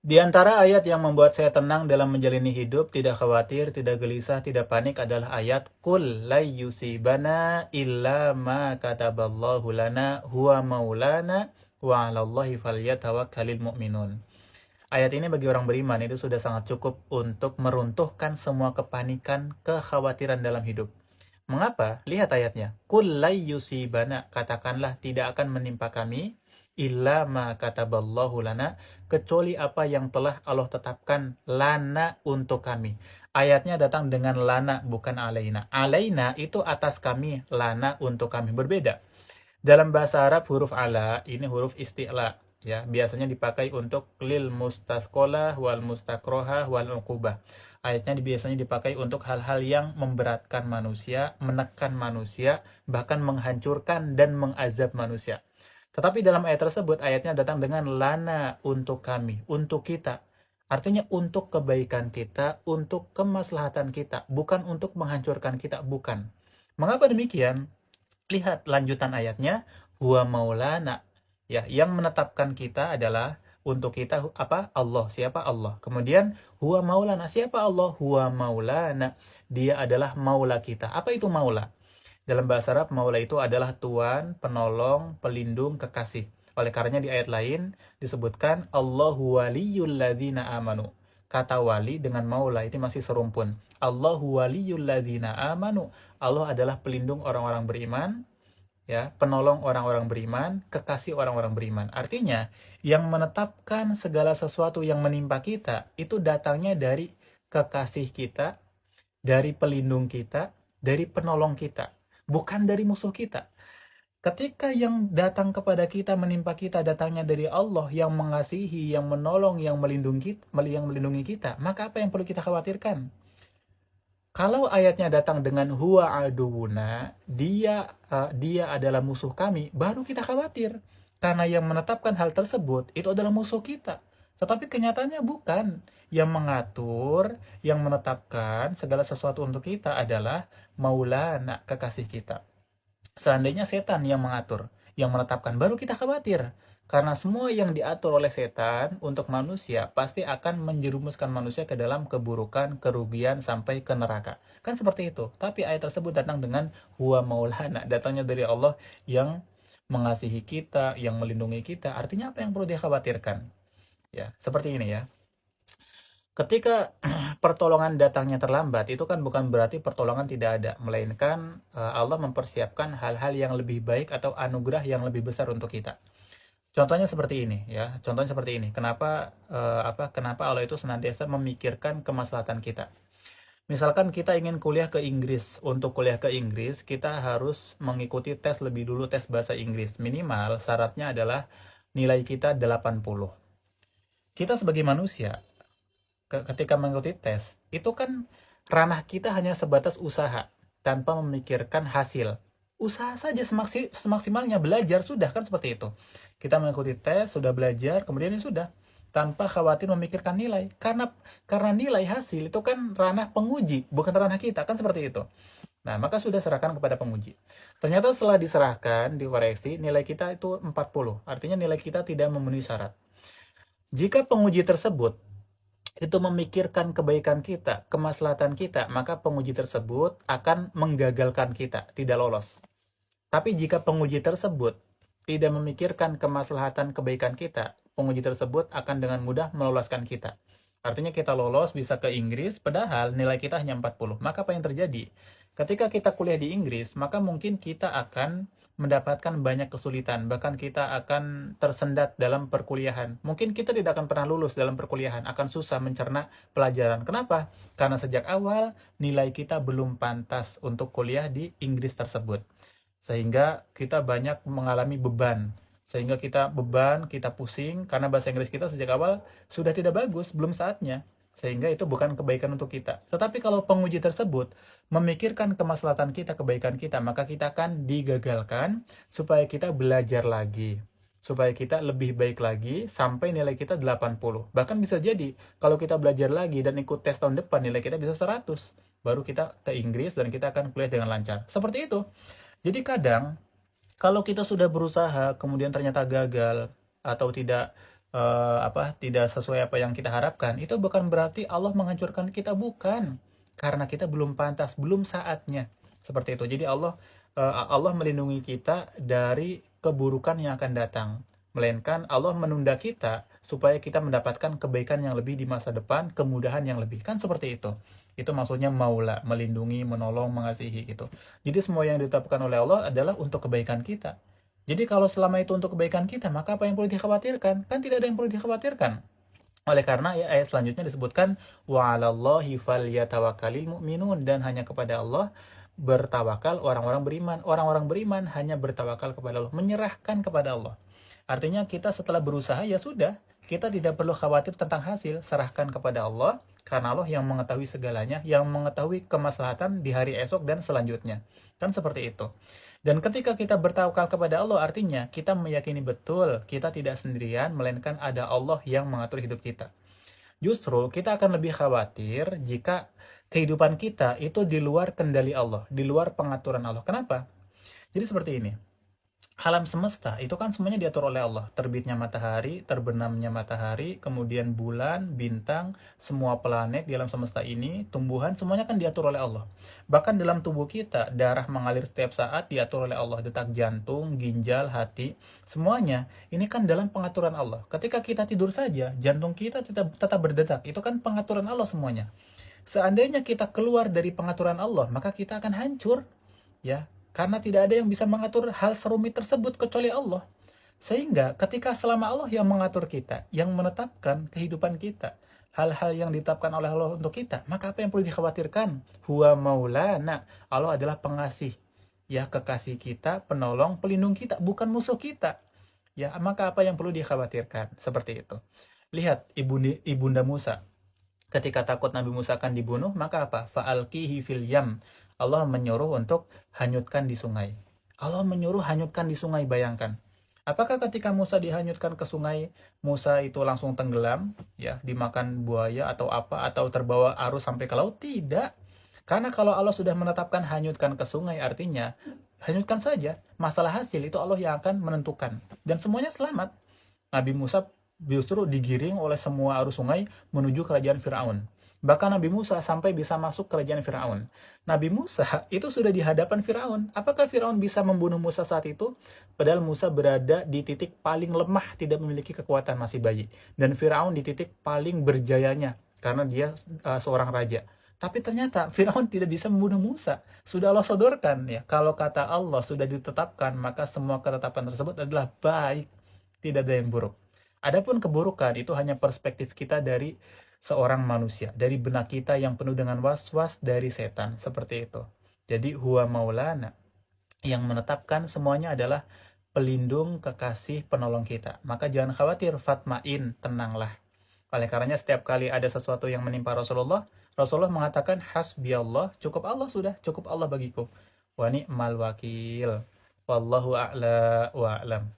Di antara ayat yang membuat saya tenang dalam menjalani hidup, tidak khawatir, tidak gelisah, tidak panik adalah ayat Qul la yusibana illa ma kataballahu lana huwa maulana wa 'alallahi falyatawakkalul mu'minun. Ayat ini bagi orang beriman itu sudah sangat cukup untuk meruntuhkan semua kepanikan, kekhawatiran dalam hidup. Mengapa? Lihat ayatnya. Qul la yusibana, katakanlah tidak akan menimpa kami illa ma kataballahu lana, kecuali apa yang telah Allah tetapkan lana untuk kami. Ayatnya datang dengan lana bukan alaina. Alaina itu atas kami, lana untuk kami. Berbeda. Dalam bahasa Arab huruf ala ini huruf isti'la, ya, biasanya dipakai untuk lil mustasqolah wal mustakrohah wal uqubah. Ayatnya biasanya dipakai untuk hal-hal yang memberatkan manusia, menekan manusia, bahkan menghancurkan dan mengazab manusia. Tetapi dalam ayat tersebut ayatnya datang dengan lana untuk kami, untuk kita. Artinya untuk kebaikan kita, untuk kemaslahatan kita, bukan untuk menghancurkan kita, bukan. Mengapa demikian? Lihat lanjutan ayatnya, huwa maulana. Ya, yang menetapkan kita adalah untuk kita apa? Allah. Siapa? Allah. Kemudian huwa maulana. Siapa Allah? Huwa maulana. Dia adalah maula kita. Apa itu maula? Dalam bahasa Arab, maula itu adalah tuan, penolong, pelindung, kekasih. Oleh karenanya di ayat lain disebutkan Allahu waliyul ladzina amanu. Kata wali dengan maula itu masih serumpun. Allahu waliyul ladzina amanu. Allah adalah pelindung orang-orang beriman, ya, penolong orang-orang beriman, kekasih orang-orang beriman. Artinya, yang menetapkan segala sesuatu yang menimpa kita itu datangnya dari kekasih kita, dari pelindung kita, dari penolong kita, bukan dari musuh kita. Ketika yang datang kepada kita, menimpa kita, datangnya dari Allah yang mengasihi, yang menolong, yang melindungi kita, maka apa yang perlu kita khawatirkan? Kalau ayatnya datang dengan huwa aduwuna, dia adalah musuh kami, baru kita khawatir. Karena yang menetapkan hal tersebut itu adalah musuh kita. Tetapi kenyataannya bukan. Yang mengatur, yang menetapkan segala sesuatu untuk kita adalah Maulana, kekasih kita. Seandainya setan yang mengatur, yang menetapkan, baru kita khawatir. Karena semua yang diatur oleh setan untuk manusia pasti akan menjerumuskan manusia ke dalam keburukan, kerugian, sampai ke neraka. Kan seperti itu. Tapi ayat tersebut datang dengan huwa maulana. Datangnya dari Allah yang mengasihi kita, yang melindungi kita. Artinya apa yang perlu dikhawatirkan? Ya, seperti ini ya. Ketika pertolongan datangnya terlambat, itu kan bukan berarti pertolongan tidak ada, melainkan Allah mempersiapkan hal-hal yang lebih baik atau anugerah yang lebih besar untuk kita. Contohnya seperti ini ya, contohnya seperti ini. Kenapa Allah itu senantiasa memikirkan kemaslahatan kita? Misalkan kita ingin kuliah ke Inggris. Untuk kuliah ke Inggris, kita harus mengikuti tes lebih dulu, tes bahasa Inggris. Minimal syaratnya adalah nilai kita 80. Kita sebagai manusia, ketika mengikuti tes, itu kan ranah kita hanya sebatas usaha, tanpa memikirkan hasil. Usaha saja semaksimalnya, belajar sudah, kan seperti itu. Kita mengikuti tes, sudah belajar, kemudian ya sudah, tanpa khawatir memikirkan nilai. Karena nilai hasil itu kan ranah penguji, bukan ranah kita, kan seperti itu. Nah, maka sudah serahkan kepada penguji. Ternyata setelah diserahkan, dikoreksi, nilai kita itu 40. Artinya nilai kita tidak memenuhi syarat. Jika penguji tersebut itu memikirkan kebaikan kita, kemaslahatan kita, maka penguji tersebut akan menggagalkan kita, tidak lolos. Tapi jika penguji tersebut tidak memikirkan kemaslahatan kebaikan kita, penguji tersebut akan dengan mudah meloloskan kita. Artinya kita lolos bisa ke Inggris, padahal nilai kita hanya 40. Maka apa yang terjadi? Ketika kita kuliah di Inggris, maka mungkin kita akan mendapatkan banyak kesulitan, bahkan kita akan tersendat dalam perkuliahan. Mungkin kita tidak akan pernah lulus dalam perkuliahan, akan susah mencerna pelajaran. Kenapa? Karena sejak awal nilai kita belum pantas untuk kuliah di Inggris tersebut. Sehingga kita banyak mengalami beban. Sehingga kita beban, kita pusing, karena bahasa Inggris kita sejak awal sudah tidak bagus, belum saatnya. Sehingga itu bukan kebaikan untuk kita. Tetapi kalau penguji tersebut memikirkan kemaslahatan kita, kebaikan kita, maka kita akan digagalkan supaya kita belajar lagi. Supaya kita lebih baik lagi sampai nilai kita 80. Bahkan bisa jadi kalau kita belajar lagi dan ikut tes tahun depan, nilai kita bisa 100. Baru kita ke Inggris dan kita akan kuliah dengan lancar. Seperti itu. Jadi kadang kalau kita sudah berusaha kemudian ternyata gagal atau tidak tidak sesuai apa yang kita harapkan, itu bukan berarti Allah menghancurkan kita, bukan. Karena kita belum pantas, belum saatnya. Seperti itu. Jadi Allah melindungi kita dari keburukan yang akan datang. Melainkan Allah menunda kita supaya kita mendapatkan kebaikan yang lebih di masa depan, kemudahan yang lebih. Kan seperti itu. Itu maksudnya maula, melindungi, menolong, mengasihi gitu. Jadi semua yang ditetapkan oleh Allah adalah untuk kebaikan kita. Jadi kalau selama itu untuk kebaikan kita, maka apa yang perlu dikhawatirkan? Kan tidak ada yang perlu dikhawatirkan. Oleh karena ya ayat selanjutnya disebutkan wa 'alallahi falyatawakkalul mu'minun, dan hanya kepada Allah bertawakal orang-orang beriman. Orang-orang beriman hanya bertawakal kepada Allah, menyerahkan kepada Allah. Artinya kita setelah berusaha ya sudah, kita tidak perlu khawatir tentang hasil, serahkan kepada Allah karena Allah yang mengetahui segalanya, yang mengetahui kemaslahatan di hari esok dan selanjutnya. Kan seperti itu. Dan ketika kita bertawakal kepada Allah, artinya kita meyakini betul kita tidak sendirian, melainkan ada Allah yang mengatur hidup kita. Justru kita akan lebih khawatir jika kehidupan kita itu di luar kendali Allah, di luar pengaturan Allah. Kenapa? Jadi seperti ini. Alam semesta itu kan semuanya diatur oleh Allah. Terbitnya matahari, terbenamnya matahari, kemudian bulan, bintang, semua planet di alam semesta ini, tumbuhan, semuanya kan diatur oleh Allah. Bahkan dalam tubuh kita, darah mengalir setiap saat diatur oleh Allah. Detak jantung, ginjal, hati, semuanya ini kan dalam pengaturan Allah. Ketika kita tidur saja, jantung kita tetap berdetak. Itu kan pengaturan Allah semuanya. Seandainya kita keluar dari pengaturan Allah, maka kita akan hancur. Ya, karena tidak ada yang bisa mengatur hal serumit tersebut kecuali Allah. Sehingga ketika selama Allah yang mengatur kita, yang menetapkan kehidupan kita, hal-hal yang ditetapkan oleh Allah untuk kita, maka apa yang perlu dikhawatirkan? Huwa maulana. Allah adalah pengasih, ya, kekasih kita, penolong, pelindung kita, bukan musuh kita. Ya, maka apa yang perlu dikhawatirkan? Seperti itu. Lihat ibunda Musa. Ketika takut Nabi Musa akan dibunuh, maka apa? Fa'alqihi fil yam. Allah menyuruh untuk hanyutkan di sungai. Allah menyuruh hanyutkan di sungai, bayangkan. Apakah ketika Musa dihanyutkan ke sungai, Musa itu langsung tenggelam, ya, dimakan buaya atau apa, atau terbawa arus sampai ke laut? Tidak. Karena kalau Allah sudah menetapkan hanyutkan ke sungai, artinya hanyutkan saja. Masalah hasil itu Allah yang akan menentukan. Dan semuanya selamat. Nabi Musa justru digiring oleh semua arus sungai menuju kerajaan Firaun. Bahkan Nabi Musa sampai bisa masuk kerajaan Firaun. Nabi Musa itu sudah di hadapan Firaun. Apakah Firaun bisa membunuh Musa saat itu? Padahal Musa berada di titik paling lemah, tidak memiliki kekuatan, masih bayi. Dan Firaun di titik paling berjayanya karena dia seorang raja. Tapi ternyata Firaun tidak bisa membunuh Musa. Sudah Allah sodorkan, ya. Kalau kata Allah sudah ditetapkan, maka semua ketetapan tersebut adalah baik. Tidak ada yang buruk. Adapun keburukan itu hanya perspektif kita dari seorang manusia, dari benak kita yang penuh dengan was-was dari setan, seperti itu. Jadi huwa maulana, yang menetapkan semuanya adalah pelindung, kekasih, penolong kita. Maka jangan khawatir, fatmain, tenanglah. Oleh karenanya setiap kali ada sesuatu yang menimpa Rasulullah, Rasulullah mengatakan hasbiyallah, cukup Allah sudah, cukup Allah bagiku. Wa ni'mal wakil. Wallahu a'la wa a'lam.